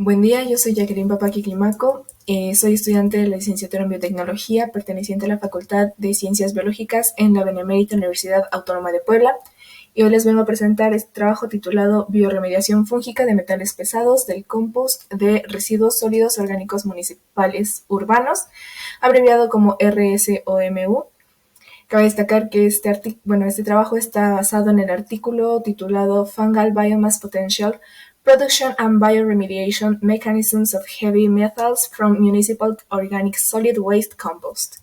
Buen día, yo soy Jacqueline Papaki Climaco, soy estudiante de la licenciatura en Biotecnología perteneciente a la Facultad de Ciencias Biológicas en la Benemérita Universidad Autónoma de Puebla, y hoy les vengo a presentar este trabajo titulado Bioremediación fúngica de metales pesados del compost de residuos sólidos orgánicos municipales urbanos, abreviado como RSOMU. Cabe destacar que este trabajo está basado en el artículo titulado Fungal Biomass Potential Production and Bioremediation Mechanisms of Heavy Metals from Municipal Organic Solid Waste Compost.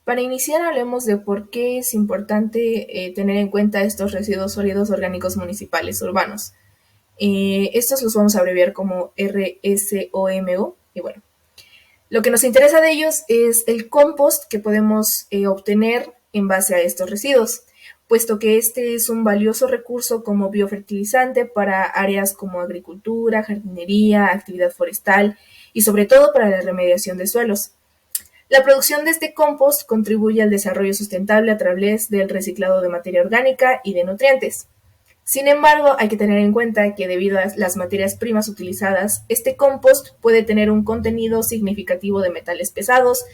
Para iniciar, hablemos de por qué es importante tener en cuenta estos residuos sólidos orgánicos municipales urbanos. Estos los vamos a abreviar como RSOMU. Y bueno, lo que nos interesa de ellos es el compost que podemos obtener en base a estos residuos, puesto que este es un valioso recurso como biofertilizante para áreas como agricultura, jardinería, actividad forestal y sobre todo para la remediación de suelos. La producción de este compost contribuye al desarrollo sustentable a través del reciclado de materia orgánica y de nutrientes. Sin embargo, hay que tener en cuenta que debido a las materias primas utilizadas, este compost puede tener un contenido significativo de metales pesados,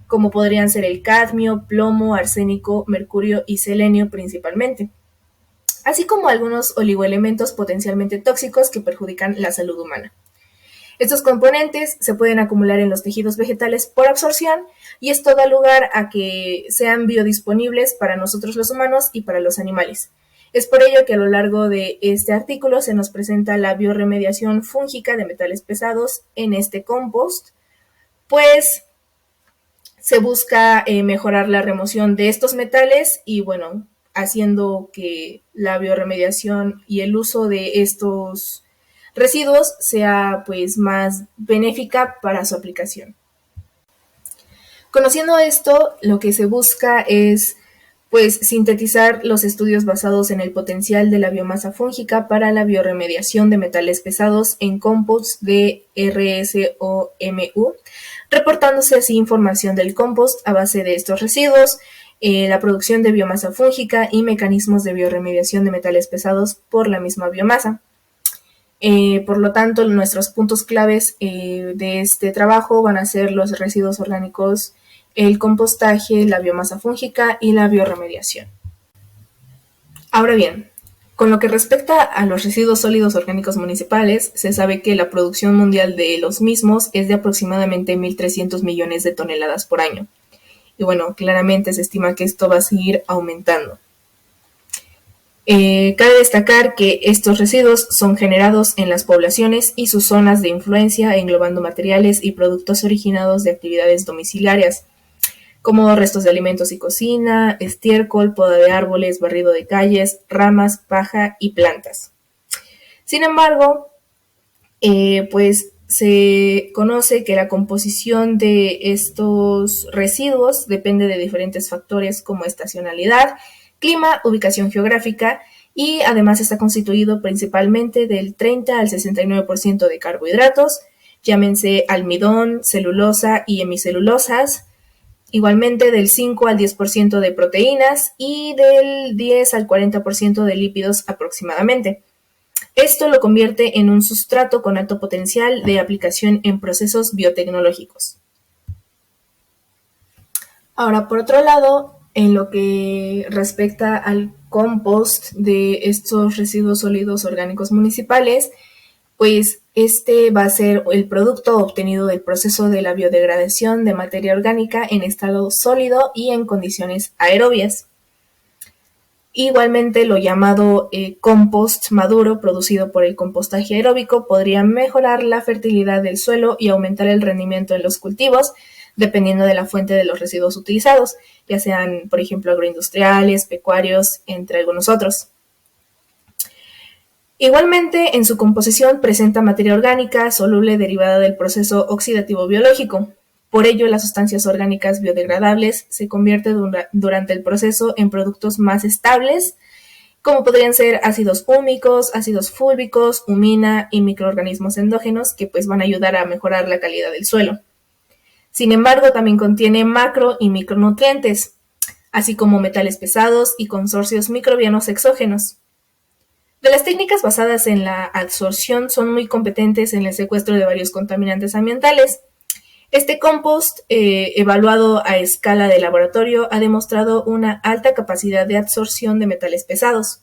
como podrían ser el cadmio, plomo, arsénico, mercurio y selenio principalmente, así como algunos oligoelementos potencialmente tóxicos que perjudican la salud humana. Estos componentes se pueden acumular en los tejidos vegetales por absorción y esto da lugar a que sean biodisponibles para nosotros los humanos y para los animales. Es por ello que a lo largo de este artículo se nos presenta la bioremediación fúngica de metales pesados en este compost, pues se busca mejorar la remoción de estos metales y bueno, haciendo que la bioremediación y el uso de estos residuos sea pues más benéfica para su aplicación. Conociendo esto, lo que se busca es pues sintetizar los estudios basados en el potencial de la biomasa fúngica para la bioremediación de metales pesados en compost de RSOMU, reportándose así información del compost a base de estos residuos, la producción de biomasa fúngica y mecanismos de bioremediación de metales pesados por la misma biomasa. Por lo tanto, nuestros puntos claves de este trabajo van a ser los residuos orgánicos, el compostaje, la biomasa fúngica y la bioremediación. Ahora bien, con lo que respecta a los residuos sólidos orgánicos municipales, se sabe que la producción mundial de los mismos es de aproximadamente 1.300 millones de toneladas por año. Y bueno, claramente se estima que esto va a seguir aumentando. Cabe destacar que estos residuos son generados en las poblaciones y sus zonas de influencia, englobando materiales y productos originados de actividades domiciliarias, como restos de alimentos y cocina, estiércol, poda de árboles, barrido de calles, ramas, paja y plantas. Sin embargo, pues se conoce que la composición de estos residuos depende de diferentes factores como estacionalidad, clima, ubicación geográfica y además está constituido principalmente del 30 al 69% de carbohidratos, llámense almidón, celulosa y hemicelulosas, igualmente del 5 al 10% de proteínas y del 10 al 40% de lípidos aproximadamente. Esto lo convierte en un sustrato con alto potencial de aplicación en procesos biotecnológicos. Ahora, por otro lado, en lo que respecta al compost de estos residuos sólidos orgánicos municipales, pues este va a ser el producto obtenido del proceso de la biodegradación de materia orgánica en estado sólido y en condiciones aerobias. Igualmente, lo llamado compost maduro producido por el compostaje aeróbico podría mejorar la fertilidad del suelo y aumentar el rendimiento en los cultivos, dependiendo de la fuente de los residuos utilizados, ya sean, por ejemplo, agroindustriales, pecuarios, entre algunos otros. Igualmente, en su composición presenta materia orgánica soluble derivada del proceso oxidativo biológico. Por ello, las sustancias orgánicas biodegradables se convierten durante el proceso en productos más estables, como podrían ser ácidos húmicos, ácidos fúlvicos, humina y microorganismos endógenos que pues van a ayudar a mejorar la calidad del suelo. Sin embargo, también contiene macro y micronutrientes, así como metales pesados y consorcios microbianos exógenos. De las técnicas basadas en la adsorción son muy competentes en el secuestro de varios contaminantes ambientales. Este compost, evaluado a escala de laboratorio, ha demostrado una alta capacidad de absorción de metales pesados,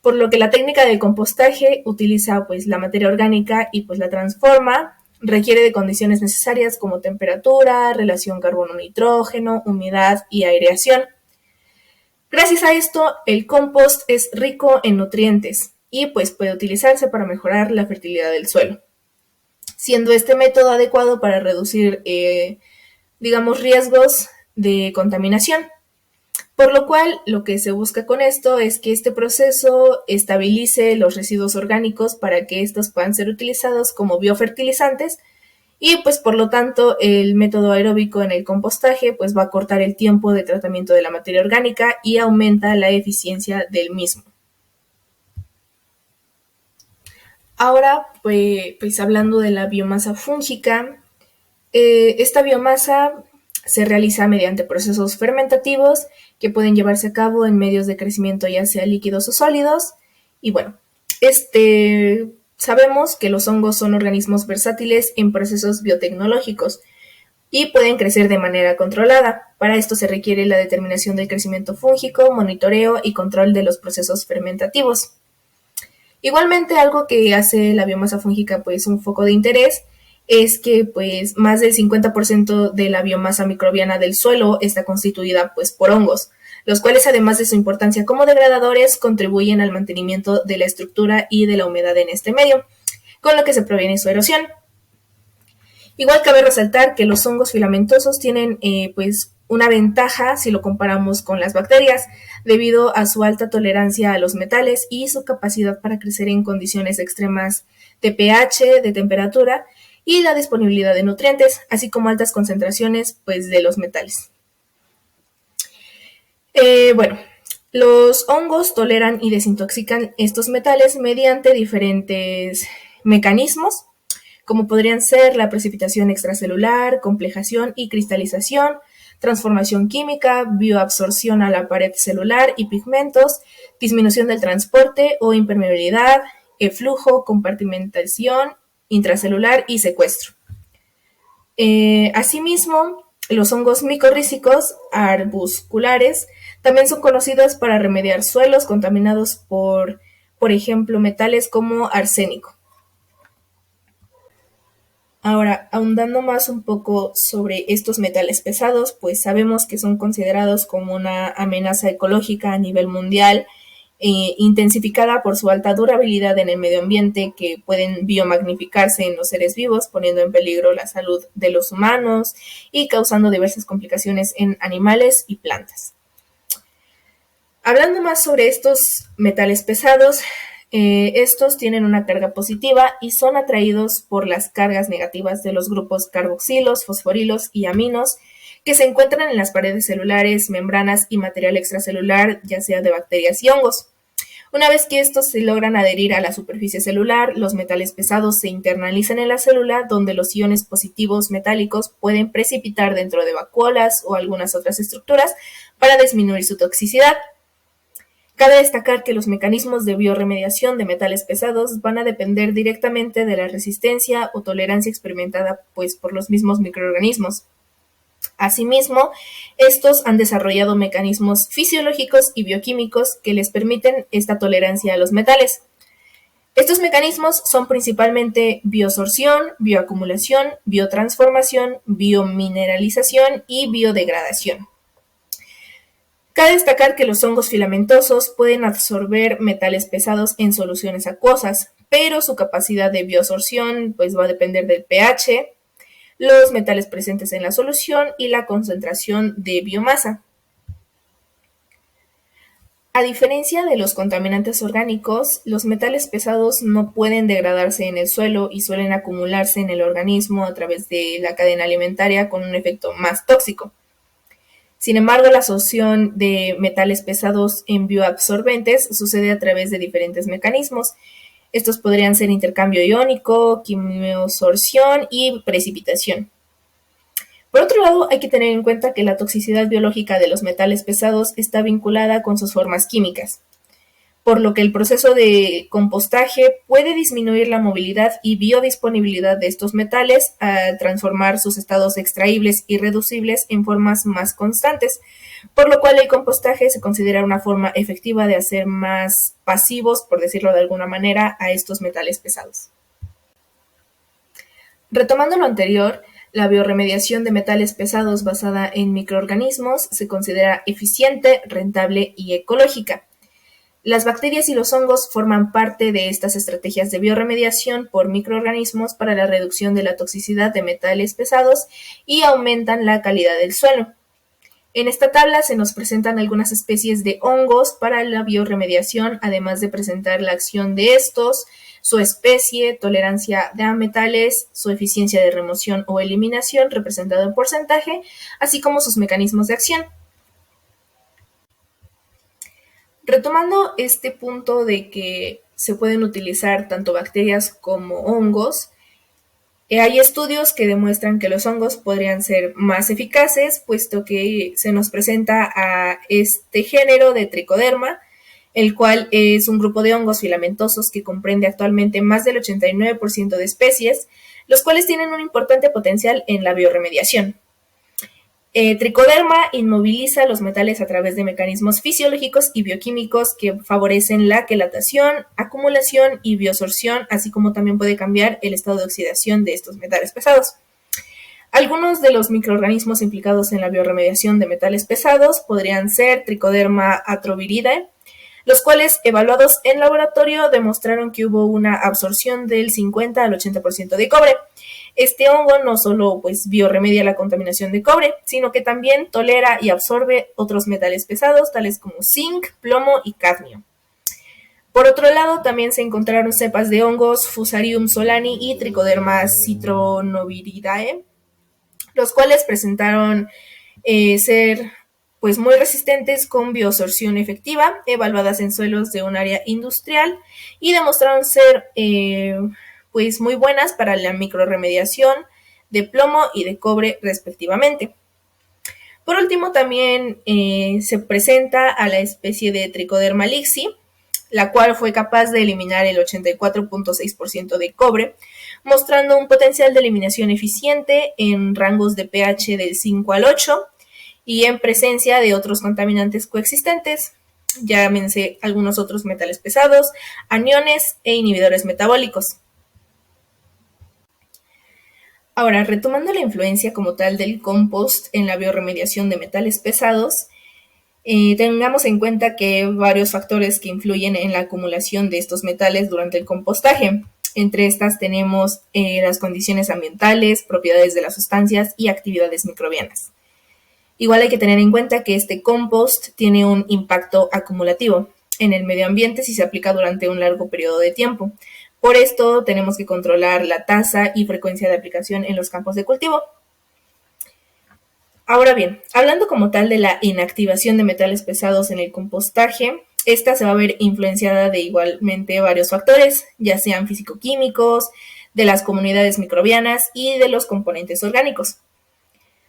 por lo que la técnica de compostaje utiliza pues la materia orgánica y pues la transforma. Requiere de condiciones necesarias como temperatura, relación carbono-nitrógeno, humedad y aireación. Gracias a esto, el compost es rico en nutrientes y pues puede utilizarse para mejorar la fertilidad del suelo, siendo este método adecuado para reducir, digamos, riesgos de contaminación. Por lo cual, lo que se busca con esto es que este proceso estabilice los residuos orgánicos para que estos puedan ser utilizados como biofertilizantes y pues por lo tanto el método aeróbico en el compostaje pues va a cortar el tiempo de tratamiento de la materia orgánica y aumenta la eficiencia del mismo. Ahora pues hablando de la biomasa fúngica, esta biomasa se realiza mediante procesos fermentativos que pueden llevarse a cabo en medios de crecimiento ya sea líquidos o sólidos. Y bueno, sabemos que los hongos son organismos versátiles en procesos biotecnológicos y pueden crecer de manera controlada. Para esto se requiere la determinación del crecimiento fúngico, monitoreo y control de los procesos fermentativos. Igualmente, algo que hace la biomasa fúngica pues un foco de interés es que pues más del 50% de la biomasa microbiana del suelo está constituida pues por hongos, los cuales además de su importancia como degradadores contribuyen al mantenimiento de la estructura y de la humedad en este medio, con lo que se previene su erosión. Igual cabe resaltar que los hongos filamentosos tienen pues una ventaja si lo comparamos con las bacterias, debido a su alta tolerancia a los metales y su capacidad para crecer en condiciones extremas de pH, de temperatura y la disponibilidad de nutrientes, así como altas concentraciones pues, de los metales. Bueno, los hongos toleran y desintoxican estos metales mediante diferentes mecanismos, como podrían ser la precipitación extracelular, complejación y cristalización, transformación química, bioabsorción a la pared celular y pigmentos, disminución del transporte o impermeabilidad, eflujo, compartimentación intracelular y secuestro. Asimismo, los hongos micorrízicos arbusculares también son conocidos para remediar suelos contaminados por ejemplo, metales como arsénico. Ahora, ahondando más un poco sobre estos metales pesados, pues sabemos que son considerados como una amenaza ecológica a nivel mundial, intensificada por su alta durabilidad en el medio ambiente, que pueden biomagnificarse en los seres vivos, poniendo en peligro la salud de los humanos y causando diversas complicaciones en animales y plantas. Hablando más sobre estos metales pesados, estos tienen una carga positiva y son atraídos por las cargas negativas de los grupos carboxilos, fosforilos y aminos que se encuentran en las paredes celulares, membranas y material extracelular, ya sea de bacterias y hongos. Una vez que estos se logran adherir a la superficie celular, los metales pesados se internalizan en la célula, donde los iones positivos metálicos pueden precipitar dentro de vacuolas o algunas otras estructuras para disminuir su toxicidad. Cabe destacar que los mecanismos de bioremediación de metales pesados van a depender directamente de la resistencia o tolerancia experimentada pues, por los mismos microorganismos. Asimismo, estos han desarrollado mecanismos fisiológicos y bioquímicos que les permiten esta tolerancia a los metales. Estos mecanismos son principalmente biosorción, bioacumulación, biotransformación, biomineralización y biodegradación. Cabe destacar que los hongos filamentosos pueden absorber metales pesados en soluciones acuosas, pero su capacidad de bioabsorción pues, va a depender del pH, los metales presentes en la solución y la concentración de biomasa. A diferencia de los contaminantes orgánicos, los metales pesados no pueden degradarse en el suelo y suelen acumularse en el organismo a través de la cadena alimentaria con un efecto más tóxico. Sin embargo, la absorción de metales pesados en bioabsorbentes sucede a través de diferentes mecanismos. Estos podrían ser intercambio iónico, quimiosorción y precipitación. Por otro lado, hay que tener en cuenta que la toxicidad biológica de los metales pesados está vinculada con sus formas químicas. por lo que el proceso de compostaje puede disminuir la movilidad y biodisponibilidad de estos metales al transformar sus estados extraíbles y reducibles en formas más constantes, por lo cual el compostaje se considera una forma efectiva de hacer más pasivos, por decirlo de alguna manera, a estos metales pesados. Retomando lo anterior, la biorremediación de metales pesados basada en microorganismos se considera eficiente, rentable y ecológica. Las bacterias y los hongos forman parte de estas estrategias de biorremediación por microorganismos para la reducción de la toxicidad de metales pesados y aumentan la calidad del suelo. En esta tabla se nos presentan algunas especies de hongos para la biorremediación, además de presentar la acción de estos, su especie, tolerancia a metales, su eficiencia de remoción o eliminación representado en porcentaje, así como sus mecanismos de acción. Retomando este punto de que se pueden utilizar tanto bacterias como hongos, hay estudios que demuestran que los hongos podrían ser más eficaces, puesto que se nos presenta a este género de Trichoderma, el cual es un grupo de hongos filamentosos que comprende actualmente más del 89% de especies, los cuales tienen un importante potencial en la biorremediación. Trichoderma inmoviliza los metales a través de mecanismos fisiológicos y bioquímicos que favorecen la quelatación, acumulación y biosorción, así como también puede cambiar el estado de oxidación de estos metales pesados. Algunos de los microorganismos implicados en la biorremediación de metales pesados podrían ser Trichoderma atroviridae, los cuales, evaluados en laboratorio, demostraron que hubo una absorción del 50 al 80% de cobre. Este hongo no solo biorremedia la contaminación de cobre, sino que también tolera y absorbe otros metales pesados, tales como zinc, plomo y cadmio. Por otro lado, también se encontraron cepas de hongos Fusarium solani y Trichoderma citronoviridae, los cuales presentaron ser muy resistentes con biosorción efectiva, evaluadas en suelos de un área industrial y demostraron ser muy buenas para la microrremediación de plomo y de cobre respectivamente. Por último, también se presenta a la especie de Trichoderma lixi, la cual fue capaz de eliminar el 84.6% de cobre, mostrando un potencial de eliminación eficiente en rangos de pH del 5 al 8 y en presencia de otros contaminantes coexistentes, llámense algunos otros metales pesados, aniones e inhibidores metabólicos. Ahora, retomando la influencia como tal del compost en la biorremediación de metales pesados, tengamos en cuenta que hay varios factores que influyen en la acumulación de estos metales durante el compostaje. Entre estas tenemos las condiciones ambientales, propiedades de las sustancias y actividades microbianas. Igual hay que tener en cuenta que este compost tiene un impacto acumulativo en el medio ambiente si se aplica durante un largo periodo de tiempo. Por esto tenemos que controlar la tasa y frecuencia de aplicación en los campos de cultivo. Ahora bien, hablando como tal de la inactivación de metales pesados en el compostaje, esta se va a ver influenciada de igualmente varios factores, ya sean físico-químicos, de las comunidades microbianas y de los componentes orgánicos.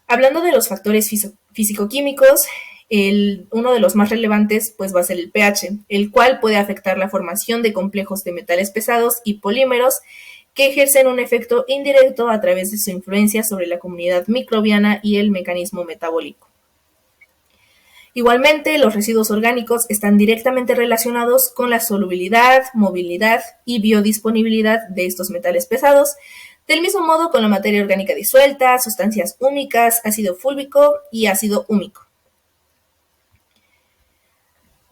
Hablando de los factores físico-químicos, uno de los más relevantes va a ser el pH, el cual puede afectar la formación de complejos de metales pesados y polímeros que ejercen un efecto indirecto a través de su influencia sobre la comunidad microbiana y el mecanismo metabólico. Igualmente, los residuos orgánicos están directamente relacionados con la solubilidad, movilidad y biodisponibilidad de estos metales pesados, del mismo modo con la materia orgánica disuelta, sustancias húmicas, ácido fúlvico y ácido húmico.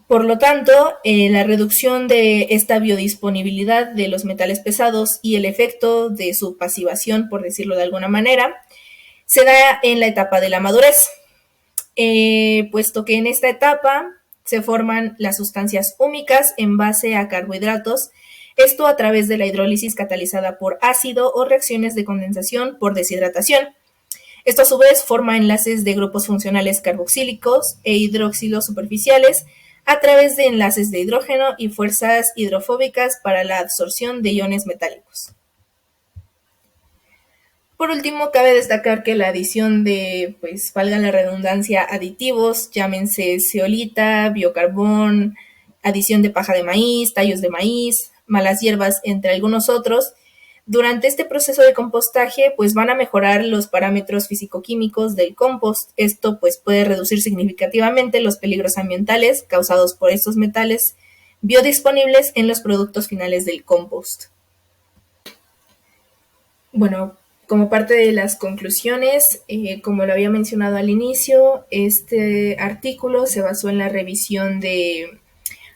Por lo tanto, la reducción de esta biodisponibilidad de los metales pesados y el efecto de su pasivación, por decirlo de alguna manera, se da en la etapa de la madurez, puesto que en esta etapa se forman las sustancias húmicas en base a carbohidratos, esto a través de la hidrólisis catalizada por ácido o reacciones de condensación por deshidratación. Esto a su vez forma enlaces de grupos funcionales carboxílicos e hidroxilos superficiales a través de enlaces de hidrógeno y fuerzas hidrofóbicas para la absorción de iones metálicos. Por último, cabe destacar que la adición de, valga la redundancia, aditivos, llámense zeolita, biocarbón, adición de paja de maíz, tallos de maíz, malas hierbas, entre algunos otros. Durante este proceso de compostaje, pues van a mejorar los parámetros físico-químicos del compost. Esto pues puede reducir significativamente los peligros ambientales causados por estos metales biodisponibles en los productos finales del compost. Bueno, como parte de las conclusiones, como lo había mencionado al inicio, este artículo se basó en la revisión de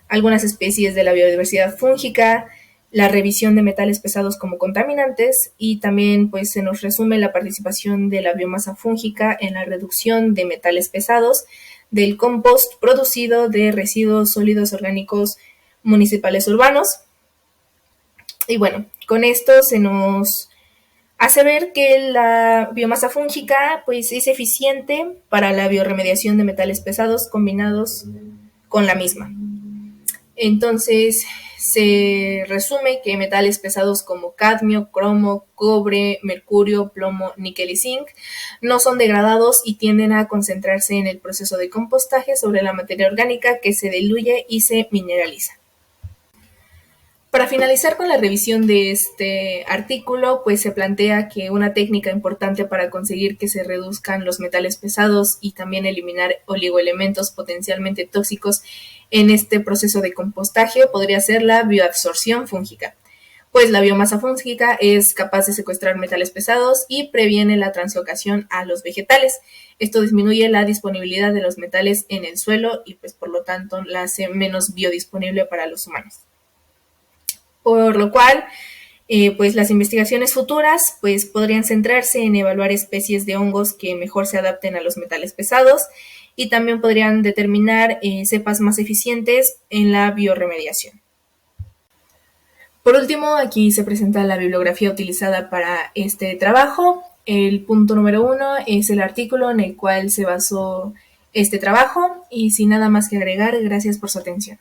algunas especies de la biodiversidad fúngica, la revisión de metales pesados como contaminantes y también pues se nos resume la participación de la biomasa fúngica en la reducción de metales pesados del compost producido de residuos sólidos orgánicos municipales urbanos. Y bueno, con esto se nos hace ver que la biomasa fúngica pues, es eficiente para la bioremediación de metales pesados combinados con la misma. Entonces, se resume que metales pesados como cadmio, cromo, cobre, mercurio, plomo, níquel y zinc no son degradados y tienden a concentrarse en el proceso de compostaje sobre la materia orgánica que se diluye y se mineraliza. Para finalizar con la revisión de este artículo, pues se plantea que una técnica importante para conseguir que se reduzcan los metales pesados y también eliminar oligoelementos potencialmente tóxicos en este proceso de compostaje podría ser la bioabsorción fúngica, pues la biomasa fúngica es capaz de secuestrar metales pesados y previene la translocación a los vegetales. Esto disminuye la disponibilidad de los metales en el suelo y pues por lo tanto la hace menos biodisponible para los humanos. Por lo cual, pues las investigaciones futuras pues podrían centrarse en evaluar especies de hongos que mejor se adapten a los metales pesados y también podrían determinar cepas más eficientes en la bioremediación. Por último, aquí se presenta la bibliografía utilizada para este trabajo. El punto número 1 es el artículo en el cual se basó este trabajo y sin nada más que agregar, gracias por su atención.